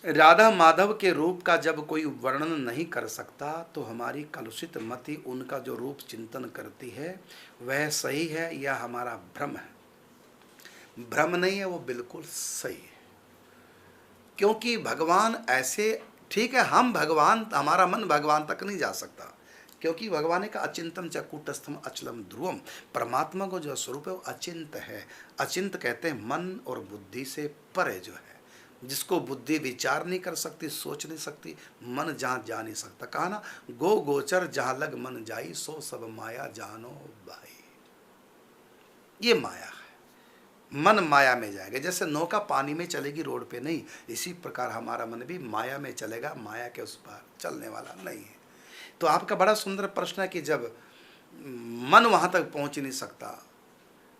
राधा माधव के रूप का जब कोई वर्णन नहीं कर सकता तो हमारी कलुषित मति उनका जो रूप चिंतन करती है वह सही है या हमारा भ्रम है? भ्रम नहीं है, वो बिल्कुल सही है। क्योंकि भगवान ऐसे, ठीक है, हम भगवान, हमारा मन भगवान तक नहीं जा सकता, क्योंकि भगवान का अचिंतन च कूटस्थम अचलम ध्रुवम, परमात्मा को जो स्वरूप है वो अचिंत है। अचिंत कहते हैं मन और बुद्धि से परे जो है, जिसको बुद्धि विचार नहीं कर सकती, सोच नहीं सकती, मन जहाँ जा नहीं सकता। कहा ना, गो गोचर जहाँ लग मन जाई, सो सब माया जानो भाई। ये माया है, मन माया में जाएगा। जैसे नौका पानी में चलेगी, रोड पे नहीं, इसी प्रकार हमारा मन भी माया में चलेगा, माया के उस पार चलने वाला नहीं है। तो आपका बड़ा सुंदर प्रश्न है कि जब मन वहाँ तक पहुँच ही नहीं सकता,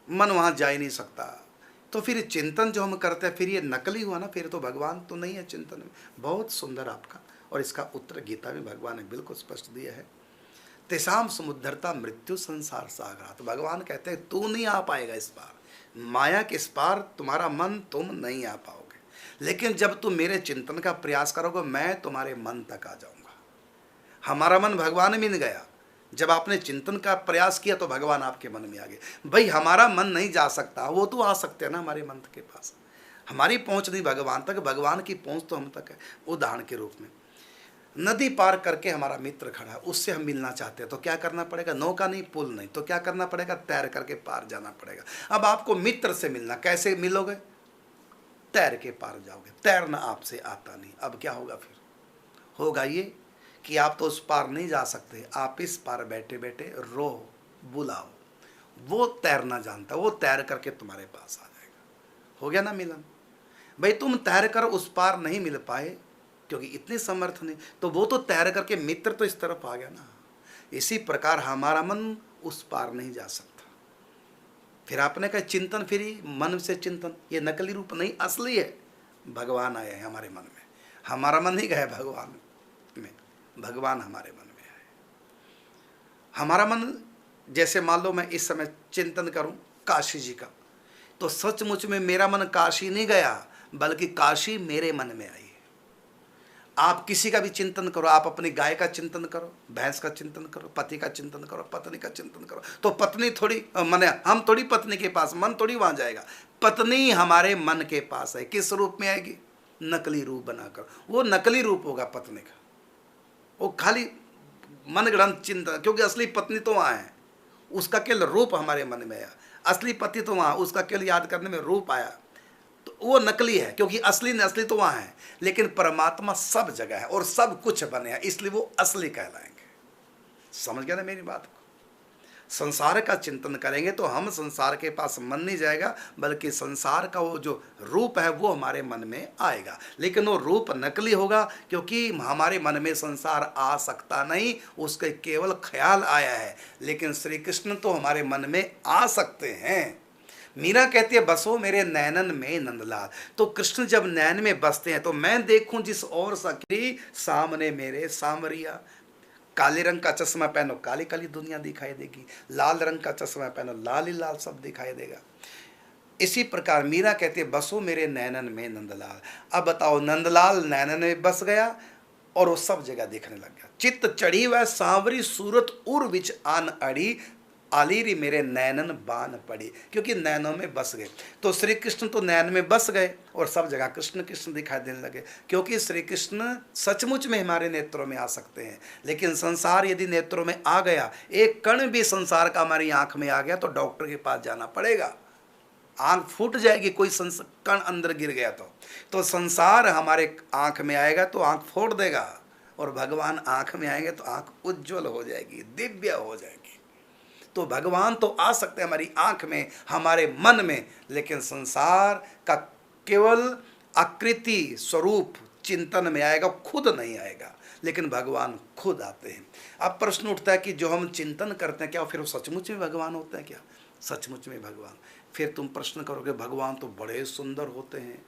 मन वहाँ जा ही नहीं सकता, तो फिर चिंतन जो हम करते हैं फिर ये नकली हुआ ना, फिर तो भगवान तो नहीं है चिंतन में। बहुत सुंदर आपका, और इसका उत्तर गीता में भगवान ने बिल्कुल स्पष्ट दिया है। तेसाम समुद्धरता मृत्यु संसार सागरा। तो भगवान कहते हैं तू नहीं आ पाएगा इस पार, माया के इस पार तुम्हारा मन, तुम नहीं आ पाओगे। लेकिन जब तुम मेरे चिंतन का प्रयास करोगे, मैं तुम्हारे मन तक आ जाऊंगा। हमारा मन भगवान में मिल गया, जब आपने चिंतन का प्रयास किया तो भगवान आपके मन में आ गए। भाई हमारा मन नहीं जा सकता, वो तो आ सकते हैं ना हमारे मन के पास। हमारी पहुंच नहीं भगवान तक, भगवान की पहुंच तो हम तक है। उदाहरण के रूप में नदी पार करके हमारा मित्र खड़ा है, उससे हम मिलना चाहते हैं तो क्या करना पड़ेगा? नौका नहीं, पुल नहीं, तो क्या करना पड़ेगा? तैर करके पार जाना पड़ेगा। अब आपको मित्र से मिलना, कैसे मिलोगे? तैर के पार जाओगे। तैरना आपसे आता नहीं, अब क्या होगा? फिर होगा ये कि आप तो उस पार नहीं जा सकते, आप इस पार बैठे बैठे रो, बुलाओ। वो तैरना जानता, वो तैर करके तुम्हारे पास आ जाएगा। हो गया ना मिलन? भाई तुम तैर कर उस पार नहीं मिल पाए क्योंकि इतने समर्थ नहीं, तो वो तो तैर करके मित्र तो इस तरफ आ गया ना। इसी प्रकार हमारा मन उस पार नहीं जा सकता। फिर आपने कहा चिंतन, फिर मन से चिंतन, ये नकली रूप नहीं, असली है। भगवान आए हैं हमारे मन में, हमारा मन नहीं गया भगवान में, भगवान हमारे मन में आए। हमारा मन, जैसे मान लो मैं इस समय चिंतन करूं काशी जी का, तो सचमुच में मेरा मन काशी नहीं गया, बल्कि काशी मेरे मन में आई। आप किसी का भी चिंतन करो, आप अपनी गाय का चिंतन करो, भैंस का चिंतन करो, पति का चिंतन करो, पत्नी का चिंतन करो, तो पत्नी थोड़ी माने हम थोड़ी पत्नी के पास, मन थोड़ी वहां जाएगा। पत्नी हमारे मन के पास है। किस रूप में आएगी? नकली रूप बनाकर। वो नकली रूप होगा पत्नी का, वो खाली मनगढ़ंत चिंतन, क्योंकि असली पत्नी तो वहाँ है, उसका केवल रूप हमारे मन में आया। असली पति तो वहाँ, उसका केवल याद करने में रूप आया, तो वो नकली है, क्योंकि असली न असली तो वहाँ है। लेकिन परमात्मा सब जगह है और सब कुछ बने हैं, इसलिए वो असली कहलाएंगे। समझ गया ना मेरी बात को? संसार का चिंतन करेंगे तो हम, संसार के पास मन नहीं जाएगा, बल्कि संसार का वो जो रूप है वो हमारे मन में आएगा। लेकिन वो रूप नकली होगा, क्योंकि हमारे मन में संसार आ सकता नहीं, उसके केवल ख्याल आया है। लेकिन श्री कृष्ण तो हमारे मन में आ सकते हैं। मीरा कहती है बसो मेरे नैनन में नंदलाल। तो कृष्ण जब नैन में बसते हैं तो मैं देखूं जिस और सखी, सामने मेरे सामरिया। काले रंग का चश्मा पहनो, काली काली दुनिया दिखाई देगी। लाल रंग का चश्मा पहनो, लाल ही लाल सब दिखाई देगा। इसी प्रकार मीरा कहती है बसो मेरे नैनन में नंदलाल। अब बताओ, नंदलाल नैनन में बस गया और वो सब जगह देखने लग गया। चित्त चढ़ी वह सांवरी सूरत उर विच आन अड़ी, आलीरी मेरे नैनन बान पड़ी, क्योंकि नैनों में बस गए। तो श्री कृष्ण तो नैन में बस गए और सब जगह कृष्ण कृष्ण दिखाई देने लगे, क्योंकि श्री कृष्ण सचमुच में हमारे नेत्रों में आ सकते हैं। लेकिन संसार यदि नेत्रों में आ गया, एक कण भी संसार का हमारी आंख में आ गया, तो डॉक्टर के पास जाना पड़ेगा, आंख फूट जाएगी। कोई कण अंदर गिर गया तो संसार हमारे आंख में आएगा तो आंख फोड़ देगा, और भगवान आंख में आएंगे तो आंख उज्जवल हो जाएगी, दिव्य हो जाएगी। तो भगवान तो आ सकते हैं हमारी आंख में, हमारे मन में, लेकिन संसार का केवल आकृति स्वरूप चिंतन में आएगा, खुद नहीं आएगा। लेकिन भगवान खुद आते हैं। अब प्रश्न उठता है कि जो हम चिंतन करते हैं, क्या फिर वो सचमुच में भगवान होते हैं? क्या सचमुच में भगवान? फिर तुम प्रश्न करोगे भगवान तो बड़े सुंदर होते हैं,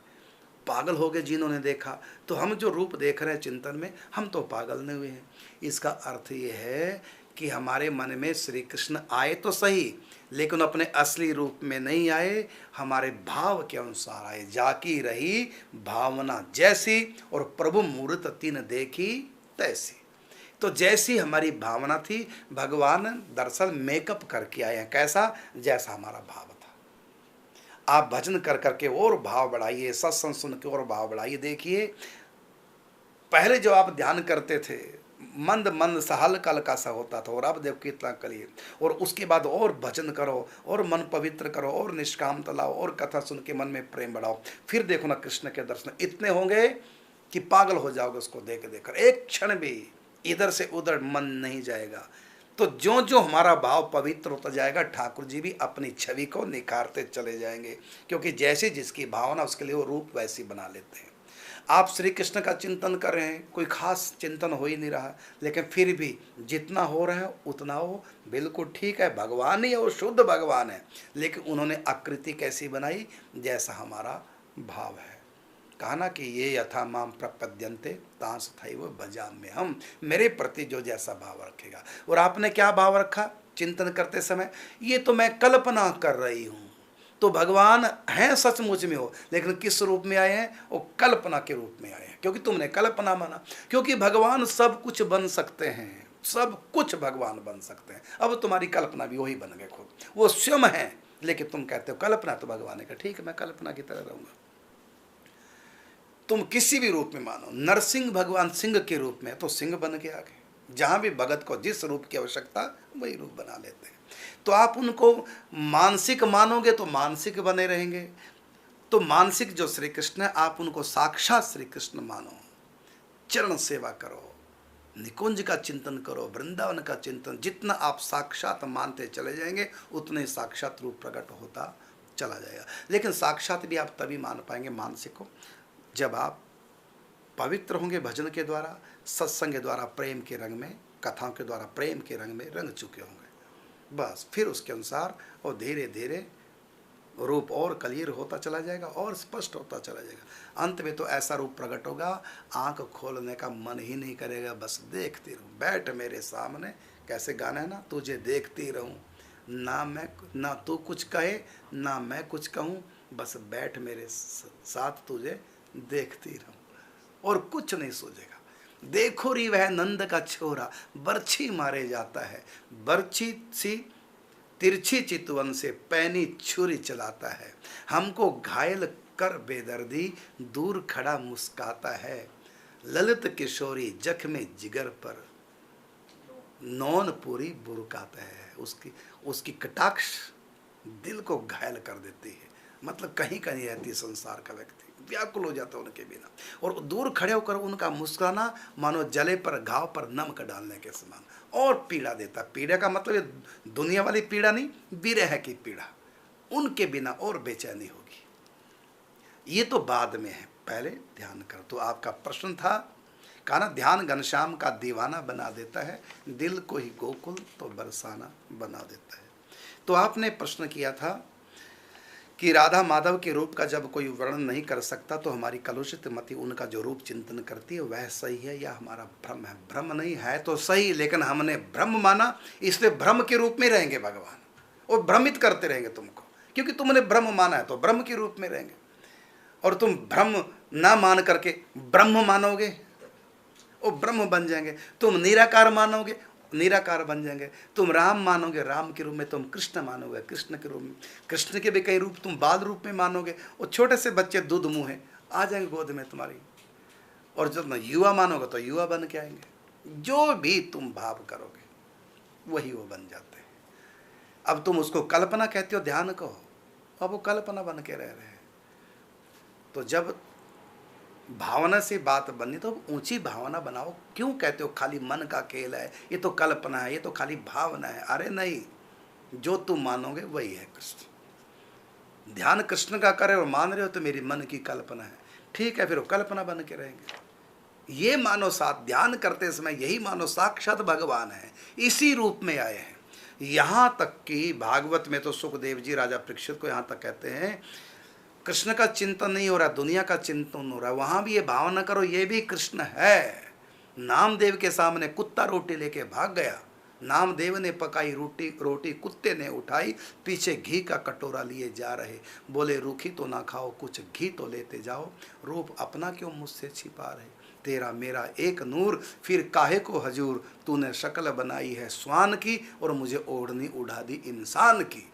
पागल हो गए जिन्होंने देखा। तो हम जो रूप देख रहे हैं चिंतन में, हम तो पागल नहीं हुए हैं। इसका अर्थ ये है कि हमारे मन में श्री कृष्ण आए तो सही, लेकिन अपने असली रूप में नहीं आए, हमारे भाव के अनुसार आए। जाकी रही भावना जैसी, और प्रभु मूर्त तीन देखी तैसी। तो जैसी हमारी भावना थी, भगवान दरअसल मेकअप करके आए हैं। कैसा? जैसा हमारा भाव था। आप भजन कर करके और भाव बढ़ाइए, सत्संग सुन के और भाव बढ़ाइए। देखिए, पहले जो आप ध्यान करते थे, मंद मंद सा हल्का हल्का सा होता था, और अब देखो कितना करिए। और उसके बाद और भजन करो, और मन पवित्र करो, और निष्कामता लाओ, और कथा सुन के मन में प्रेम बढ़ाओ। फिर देखो ना, कृष्ण के दर्शन इतने होंगे कि पागल हो जाओगे उसको देख देखकर। एक क्षण भी इधर से उधर मन नहीं जाएगा। तो जो जो हमारा भाव पवित्र होता जाएगा, ठाकुर जी भी अपनी छवि को निखारते चले जाएंगे। क्योंकि जैसे जिसकी भावना, उसके लिए वो रूप वैसी बना लेते हैं। आप श्री कृष्ण का चिंतन कर रहे हैं, कोई खास चिंतन हो ही नहीं रहा, लेकिन फिर भी जितना हो रहा है उतना हो, बिल्कुल ठीक है। भगवान ही है, वो शुद्ध भगवान है। लेकिन उन्होंने आकृति कैसी बनाई? जैसा हमारा भाव है। कहा ना कि ये यथा माम प्रपद्यन्ते तांस थैव भजाम्य हम। मेरे प्रति जो जैसा भाव रखेगा। और आपने क्या भाव रखा चिंतन करते समय? ये तो मैं कल्पना कर रही हूँ। तो भगवान हैं सचमुच में हो, लेकिन किस रूप में आए हैं? वो कल्पना के रूप में आए हैं, क्योंकि तुमने कल्पना माना। क्योंकि भगवान सब कुछ बन सकते हैं, सब कुछ भगवान बन सकते हैं। अब तुम्हारी कल्पना भी वही बन गए खुद, वो स्वयं है। लेकिन तुम कहते हो कल्पना तो भगवान है। ठीक है, मैं कल्पना की तरह रहूंगा। तुम किसी भी रूप में मानो, नरसिंह भगवान सिंह के रूप में, तो सिंह बन के आ गए। जहां भी भगत को जिस रूप की आवश्यकता, वही रूप बना लेते हैं। तो आप उनको मानसिक मानोगे तो मानसिक बने रहेंगे। तो मानसिक जो श्री कृष्ण है, आप उनको साक्षात श्री कृष्ण मानो। चरण सेवा करो, निकुंज का चिंतन करो, वृंदावन का चिंतन। जितना आप साक्षात मानते चले जाएंगे, उतने साक्षात रूप प्रकट होता चला जाएगा। लेकिन साक्षात भी आप तभी मान पाएंगे मानसिक को, जब आप पवित्र होंगे भजन के द्वारा, सत्संग के द्वारा, प्रेम के रंग में, कथाओं के द्वारा प्रेम के रंग में रंग चुके होंगे। बस फिर उसके अनुसार और धीरे धीरे रूप और क्लियर होता चला जाएगा, और स्पष्ट होता चला जाएगा। अंत में तो ऐसा रूप प्रकट होगा, आंख खोलने का मन ही नहीं करेगा। बस देखती रहूं, बैठ मेरे सामने। कैसे गाना है ना, तुझे देखती रहूं, ना तू कुछ कहे ना मैं कुछ कहूं, बस बैठ मेरे साथ, तुझे देखती रहूं, और कुछ नहीं सूझेगा। देखो री वह नंद का छोरा, बर्छी मारे जाता है, बर्छी सी तिरछी चितवन से पैनी छुरी चलाता है। हमको घायल कर बेदर्दी, दूर खड़ा मुस्काता है। ललित किशोरी जख्मे जिगर पर, नौन पूरी बुरकाता है। उसकी कटाक्ष दिल को घायल कर देती है। मतलब कहीं कहीं रहती है संसार का व्यक्ति, व्याकुल हो जाता है उनके बिना। और दूर खड़े होकर उनका मुस्कुराना मानो जले पर घाव पर नमक डालने के समान, और पीड़ा देता। पीड़ा का मतलब ये दुनिया वाली पीड़ा नहीं, विरह की पीड़ा। उनके बिना और बेचैनी होगी। ये तो बाद में है, पहले ध्यान कर। तो आपका प्रश्न था, कहा ना, ध्यान घनश्याम का दीवाना बना देता है, दिल को ही गोकुल तो बरसाना बना देता है। तो आपने प्रश्न किया था कि राधा माधव के रूप का जब कोई वर्णन नहीं कर सकता, तो हमारी कलुषित मति उनका जो रूप चिंतन करती है वह सही है या हमारा भ्रम है? भ्रम नहीं है तो सही, लेकिन हमने भ्रम माना, इसलिए भ्रम के रूप में रहेंगे भगवान, और भ्रमित करते रहेंगे तुमको। क्योंकि तुमने भ्रम माना है तो भ्रम के रूप में रहेंगे। और तुम भ्रम ना मान करके ब्रह्म मानोगे, वो ब्रह्म बन जाएंगे। तुम निराकार मानोगे, निराकार बन जाएंगे। तुम राम मानोगे, राम के रूप में। तुम कृष्ण मानोगे, कृष्ण के रूप में। कृष्ण के भी कई रूप तुम बाल रूप में मानोगे। और छोटे से बच्चे दूध मुँह है आ जाएंगे गोद में तुम्हारी। और जब युवा मानोगे तो युवा बन के आएंगे। जो भी तुम भाव करोगे वही वो बन जाते हैं। अब तुम उसको कल्पना कहते हो, ध्यान कहो, अब वो कल्पना बन के रह रहे हैं। तो जब भावना से बात बननी तो ऊंची भावना बनाओ। क्यों कहते हो खाली मन का खेल है, ये तो कल्पना है, ये तो खाली भावना है? अरे नहीं, जो तुम मानोगे वही है कृष्ण। ध्यान कृष्ण का करे और मान रहे हो तो मेरी मन की कल्पना है, ठीक है, फिर वो कल्पना बन के रहेंगे। ये मानो साथ ध्यान करते समय यही मानो साक्षात भगवान है, इसी रूप में आए हैं। यहाँ तक कि भागवत में तो सुखदेव जी राजा परीक्षित को यहाँ तक कहते हैं, कृष्ण का चिंतन नहीं हो रहा, दुनिया का चिंतन हो रहा है, वहाँ भी ये भावना करो ये भी कृष्ण है। नामदेव के सामने कुत्ता रोटी लेके भाग गया, नामदेव ने पकाई रोटी रोटी कुत्ते ने उठाई, पीछे घी का कटोरा लिए जा रहे, बोले रूखी तो ना खाओ, कुछ घी तो लेते जाओ, रूप अपना क्यों मुझसे छिपा रहे, तेरा मेरा एक नूर, फिर काहे को हजूर, तूने शक्ल बनाई है स्वान की और मुझे ओढ़नी उड़ा दी इंसान की।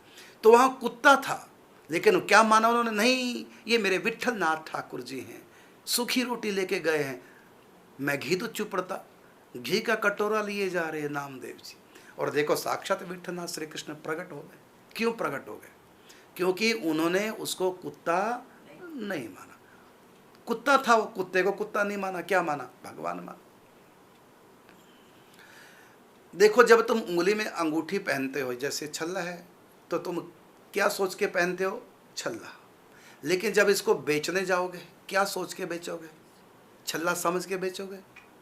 तो वहाँ कुत्ता था, लेकिन क्या माना उन्होंने, नहीं ये मेरे विट्ठल नाथ ठाकुर जी हैं, सूखी रोटी लेके गए हैं, मैं घी तो चुप पड़ता, घी का कटोरा लिए जा रहे हैं नामदेव जी। और देखो साक्षात विट्ठलनाथ श्री कृष्ण प्रकट हो गए। क्यों प्रकट हो गए? क्योंकि उन्होंने उसको कुत्ता नहीं माना। कुत्ता था वो, कुत्ते को कुत्ता नहीं माना, क्या माना? भगवान माना। देखो जब तुम उंगली में अंगूठी पहनते हो, जैसे छल्ला है, तो तुम क्या सोच के पहनते हो? छल्ला। लेकिन जब इसको बेचने जाओगे, क्या सोच के बेचोगे? छल्ला समझ के बेचोगे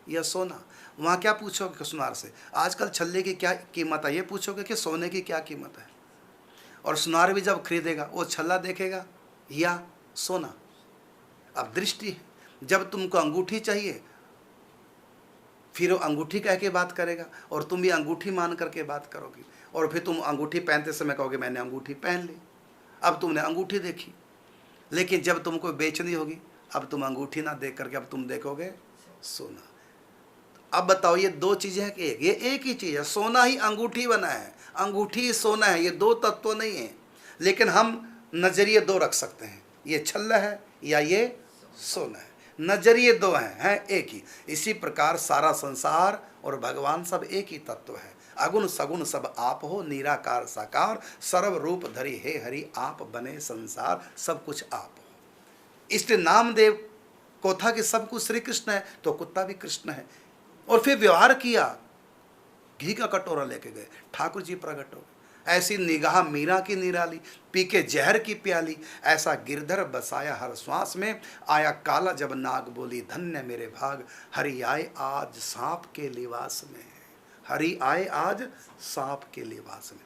या सोना? वहाँ क्या पूछोगे सुनार से, आजकल छल्ले की क्या कीमत है, ये पूछोगे कि सोने की क्या कीमत है? और सुनार भी जब खरीदेगा वो छल्ला देखेगा या सोना? अब दृष्टि है। जब तुमको अंगूठी चाहिए, फिर वो अंगूठी कह के बात करेगा और तुम भी अंगूठी मान करके बात करोगे, और फिर तुम अंगूठी पहनते समय कहोगे मैंने अंगूठी पहन ली। अब तुमने अंगूठी देखी, लेकिन जब तुमको बेचनी होगी, अब तुम अंगूठी ना देख करके अब तुम देखोगे सोना। अब बताओ ये दो चीजें हैं कि एक? ये एक ही चीज है, सोना ही अंगूठी बना है, अंगूठी ही सोना है, ये दो तत्व नहीं है। लेकिन हम नजरिए दो रख सकते हैं, ये छल्ला है या ये सोना है, नजरिए दो हैं एक ही। इसी प्रकार सारा संसार और भगवान सब एक ही तत्व है। अगुण सगुण सब आप हो, निराकार साकार, सर्व रूप धरी हे हरि, आप बने संसार, सब कुछ आप हो। इसलिए नामदेव को था कि सब कुछ श्री कृष्ण है, तो कुत्ता भी कृष्ण है। और फिर व्यवहार किया, घी का कटोरा लेके गए, ठाकुर जी प्रकट हो गए। ऐसी निगाह मीरा की निराली, पी के जहर की प्याली, ऐसा गिरधर बसाया हर श्वास में, आया काला जब नाग बोली धन्य मेरे भाग, हरि आए आज सांप के लिबास में, हरि आए आज सांप के लिबास में।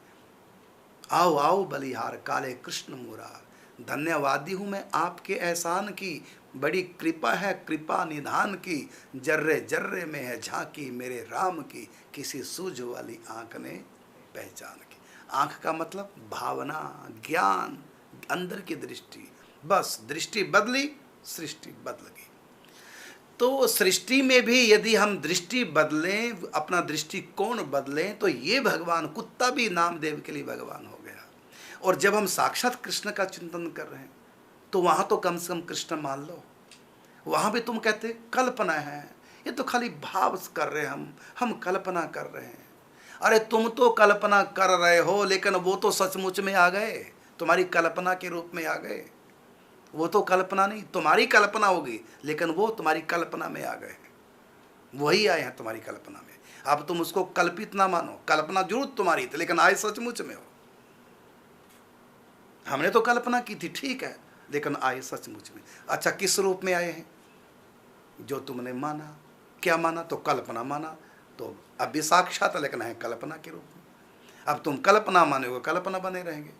आओ आओ बलिहार काले कृष्ण मुरार, धन्यवादी हूँ मैं आपके एहसान की, बड़ी कृपा है कृपा निधान की, जर्रे जर्रे में है झांकी मेरे राम की, किसी सूझ वाली आंख ने पहचान की। आंख का मतलब भावना, ज्ञान, अंदर की दृष्टि। बस दृष्टि बदली, सृष्टि बदल गई। तो सृष्टि में भी यदि हम दृष्टि बदलें, अपना दृष्टिकोण बदलें, तो ये भगवान, कुत्ता भी नामदेव के लिए भगवान हो गया। और जब हम साक्षात कृष्ण का चिंतन कर रहे हैं, तो वहाँ तो कम से कम कृष्ण मान लो। वहाँ भी तुम कहते कल्पना है, ये तो खाली भाव कर रहे हैं, हम कल्पना कर रहे हैं। अरे तुम तो कल्पना कर रहे हो, लेकिन वो तो सचमुच में आ गए, तुम्हारी कल्पना के रूप में आ गए। वो तो कल्पना नहीं, तुम्हारी कल्पना होगी, लेकिन वो तुम्हारी कल्पना में आ गए, वही आए हैं तुम्हारी कल्पना में। अब तुम उसको कल्पित ना मानो, कल्पना जरूर तुम्हारी थी, लेकिन आए सचमुच में हो। हमने तो कल्पना की थी, ठीक है, लेकिन आए सचमुच में। अच्छा किस रूप में आए हैं? जो तुमने माना। क्या माना? तो कल्पना माना, तो अब भी साक्षात, लेकिन है कल्पना के रूप में। अब तुम कल्पना मानोगे, कल्पना बने रहेंगे।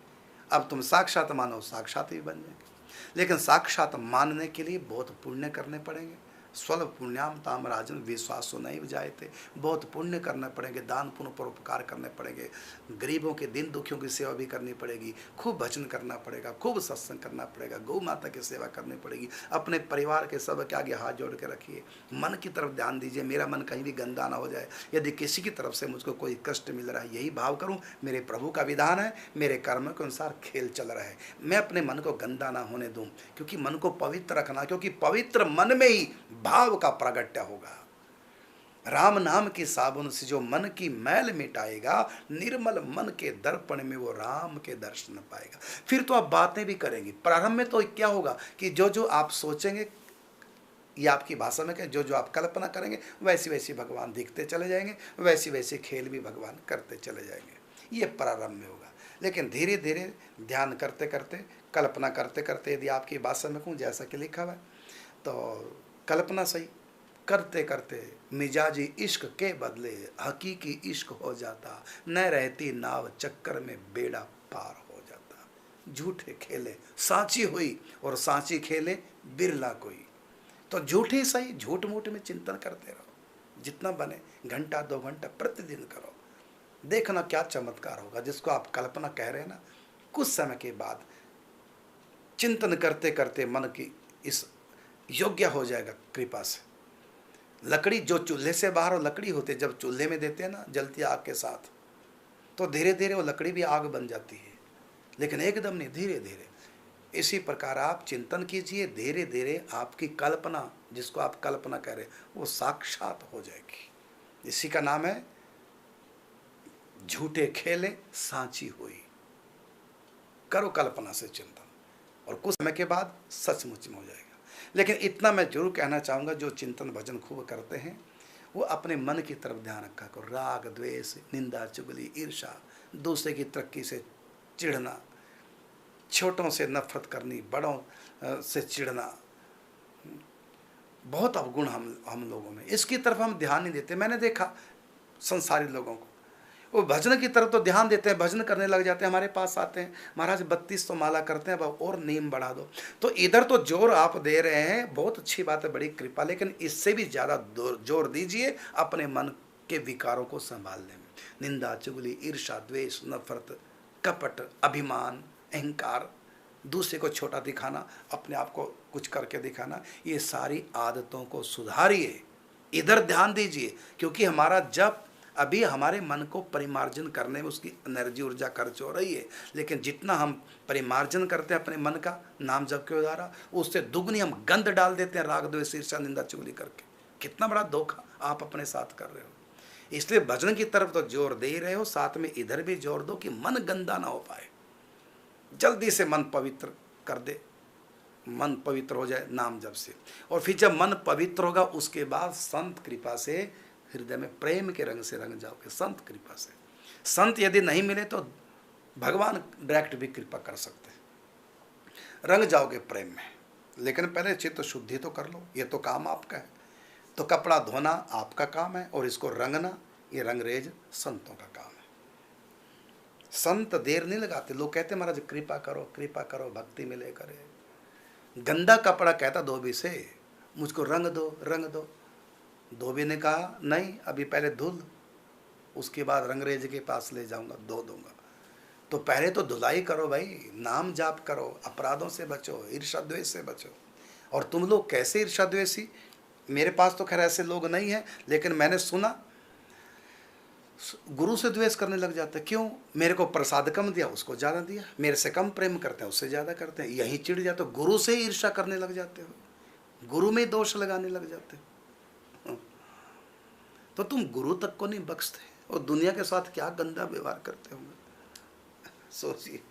अब तुम साक्षात मानो, साक्षात ही बन जाएंगे। लेकिन साक्षात मानने के लिए बहुत पुण्य करने पड़ेंगे। स्वल्प पुण्याम ताम राजन विश्वासो नहीं जायते, बहुत पुण्य करने पड़ेंगे, दान पुण्य परोपकार करने पड़ेंगे, गरीबों के दिन दुखियों की सेवा भी करनी पड़ेगी, खूब भजन करना पड़ेगा, खूब सत्संग करना पड़ेगा, गौ माता की सेवा करनी पड़ेगी। अपने परिवार के सब के आगे हाथ जोड़ के रखिए, मन की तरफ ध्यान दीजिए, मेरा मन कहीं भी गंदा ना हो जाए। यदि किसी की तरफ से मुझको कोई कष्ट मिल रहा है, यही भाव करूँ, मेरे प्रभु का विधान है, मेरे कर्म के अनुसार खेल चल रहा है, मैं अपने मन को गंदा ना होने दूँ, क्योंकि मन को पवित्र रखना, क्योंकि पवित्र मन में ही भाव का प्रागट्य होगा। राम नाम की साबुन से जो मन की मैल मिटाएगा, निर्मल मन के दर्पण में वो राम के दर्शन पाएगा। फिर तो आप बातें भी करेंगी। प्रारंभ में तो क्या होगा कि जो जो आप सोचेंगे, ये आपकी भाषा में कहें, जो जो आप कल्पना करेंगे, वैसी वैसी भगवान दिखते चले जाएंगे, वैसी वैसी खेल भी भगवान करते चले जाएंगे। ये प्रारंभ में होगा। लेकिन धीरे धीरे ध्यान करते करते, कल्पना करते करते, यदि आपकी भाषा में कहूँ जैसा कि लिखा हुआ है, तो कल्पना सही करते करते मिजाजी इश्क के बदले हकीकी इश्क हो जाता, न रहती नाव चक्कर में बेड़ा पार हो जाता। झूठे खेले सांची हुई और सांची खेले बिरला कोई। तो झूठे सही, झूठ मूठ में चिंतन करते रहो, जितना बने, घंटा 2 घंटा प्रतिदिन करो। देखना क्या चमत्कार होगा, जिसको आप कल्पना कह रहे हैं ना, कुछ समय के बाद चिंतन करते करते मन की इस योग्य हो जाएगा कृपा से। लकड़ी जो चूल्हे से बाहर हो लकड़ी होते, जब चूल्हे में देते हैं ना जलती आग के साथ, तो धीरे धीरे वो लकड़ी भी आग बन जाती है, लेकिन एकदम नहीं, धीरे धीरे। इसी प्रकार आप चिंतन कीजिए, धीरे धीरे आपकी कल्पना, जिसको आप कल्पना कह रहे हैं, वो साक्षात हो जाएगी। इसी का नाम है झूठे खेले सांची हुई। करो कल्पना से चिंतन, और कुछ समय के बाद सचमुच में हो जाएगा। लेकिन इतना मैं जरूर कहना चाहूँगा, जो चिंतन भजन खूब करते हैं वो अपने मन की तरफ ध्यान रखा करो। राग द्वेष, निंदा चुगली, ईर्षा, दूसरे की तरक्की से चिढ़ना, छोटों से नफरत करनी, बड़ों से चिढ़ना, बहुत अवगुण हम लोगों में, इसकी तरफ हम ध्यान नहीं देते। मैंने देखा संसारी लोगों को, वो भजन की तरफ तो ध्यान देते हैं, भजन करने लग जाते हैं, हमारे पास आते हैं, महाराज 32 तो माला करते हैं, अब और नीम बढ़ा दो। तो इधर तो जोर आप दे रहे हैं, बहुत अच्छी बात है, बड़ी कृपा, लेकिन इससे भी ज़्यादा जोर दीजिए अपने मन के विकारों को संभालने में। निंदा चुगली, ईर्षा द्वेष, नफरत, कपट, अभिमान, अहंकार, दूसरे को छोटा दिखाना, अपने आप को कुछ करके दिखाना, ये सारी आदतों को सुधारिए, इधर ध्यान दीजिए। क्योंकि हमारा जब अभी हमारे मन को परिमार्जन करने में उसकी एनर्जी ऊर्जा खर्च हो रही है, लेकिन जितना हम परिमार्जन करते हैं अपने मन का नाम जप के द्वारा, उससे दुगनी हम गंध डाल देते हैं राग द्वेष ईर्ष्या निंदा चुगली करके। कितना बड़ा धोखा आप अपने साथ कर रहे हो। इसलिए भजन की तरफ तो जोर दे ही रहे हो, साथ में इधर भी जोर दो कि मन गंदा ना हो पाए, जल्दी से मन पवित्र कर दे, मन पवित्र हो जाए नाम जप से। और फिर जब मन पवित्र होगा उसके बाद संत कृपा से हृदय में प्रेम के रंग से रंग जाओगे, संत कृपा से। संत यदि नहीं मिले तो भगवान डायरेक्ट भी कृपा कर सकते हैं, रंग जाओगे प्रेम में। लेकिन पहले चित्त शुद्धि तो कर लो, ये तो काम आपका है। तो कपड़ा धोना आपका काम है, और इसको रंगना ये रंगरेज संतों का काम है। संत देर नहीं लगाते। लोग कहते महाराज कृपा करो भक्ति मिले करे। गंदा कपड़ा कहता धोबी से, मुझको रंग दो। धोबी ने कहा नहीं, अभी पहले धुल, उसके बाद रंगरेज के पास ले जाऊंगा, धो दूंगा। तो पहले तो धुलाई करो भाई, नाम जाप करो, अपराधों से बचो, ईर्ष्या द्वेष से बचो। और तुम लोग कैसे ईर्ष्या द्वेषी, मेरे पास तो खैर ऐसे लोग नहीं हैं, लेकिन मैंने सुना गुरु से द्वेष करने लग जाते हैं। क्यों? मेरे को प्रसाद कम दिया उसको ज़्यादा दिया, मेरे से कम प्रेम करते हैं उससे ज़्यादा करते हैं, यहीं चिढ़ जाते हो, गुरु से ही ईर्ष्या करने लग जाते हो, गुरु में दोष लगाने लग जाते हो। तो तुम गुरु तक को नहीं बख्शते और दुनिया के साथ क्या गंदा व्यवहार करते होंगे, सोचिए।